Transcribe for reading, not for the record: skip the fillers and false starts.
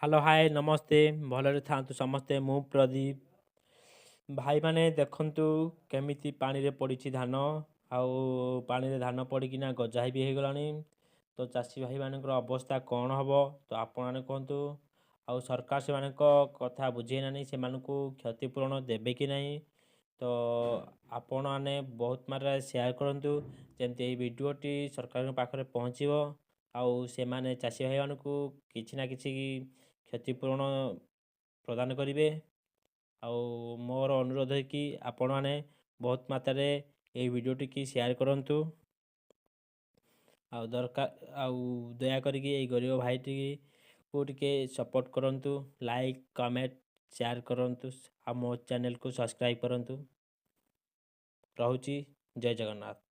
Hello hi नमस्ते भलରେ ଥାନ୍ତୁ ସମସ୍ତେ ମୁଁ ପ୍ରଦୀପ ଭାଇମାନେ ଦେଖନ୍ତୁ କେମିତି ପାଣିରେ ପଡ଼ିଛି ଧାନ ଆଉ ପାଣିରେ ଧାନ ପଡ଼ିକିନା ଗଜା ବି ହେଇଗଲାଣି ତ ଚାଷୀ ଭାଇମାନଙ୍କର ଅବସ୍ଥା କ'ଣ ହେବ ତ ଆପଣମାନେ କୁହନ୍ତୁ ଆଉ ସରକାର ସେମାନଙ୍କ କଥା ବୁଝେଇନାନି ସେମାନଙ୍କୁ କ୍ଷତିପୂରଣ ଦେବେ କି ନାହିଁ ତ ଆପଣମାନେ ବହୁତ ମାତ୍ରାରେ ସେୟାର କରନ୍ତୁ ଯେମିତି ଏହି ଭିଡ଼ିଓଟି ସରକାରଙ୍କ ପାଖରେ ପହଞ୍ଚିବ ଆଉ ସେମାନେ ଚାଷୀ ଭାଇମାନଙ୍କୁ କିଛି ନା କିଛି କ୍ଷତିପୂରଣ ପ୍ରଦାନ କରିବେ ଆଉ ମୋର ଅନୁରୋଧ କି ଆପଣମାନେ ବହୁତ ମାତ୍ରାରେ ଏହି ଭିଡ଼ିଓଟିକି ସେୟାର କରନ୍ତୁ ଆଉ ଦୟା କରିକି ଏଇ ଗରିବ ଭାଇଟିକୁ ଟିକେ ସପୋର୍ଟ କରନ୍ତୁ ଲାଇକ୍ କମେଣ୍ଟ ସେୟାର କରନ୍ତୁ ଆଉ ମୋ ଚ୍ୟାନେଲକୁ ସବସ୍କ୍ରାଇବ୍ କରନ୍ତୁ ରହୁଛି ଜୟ ଜଗନ୍ନାଥ।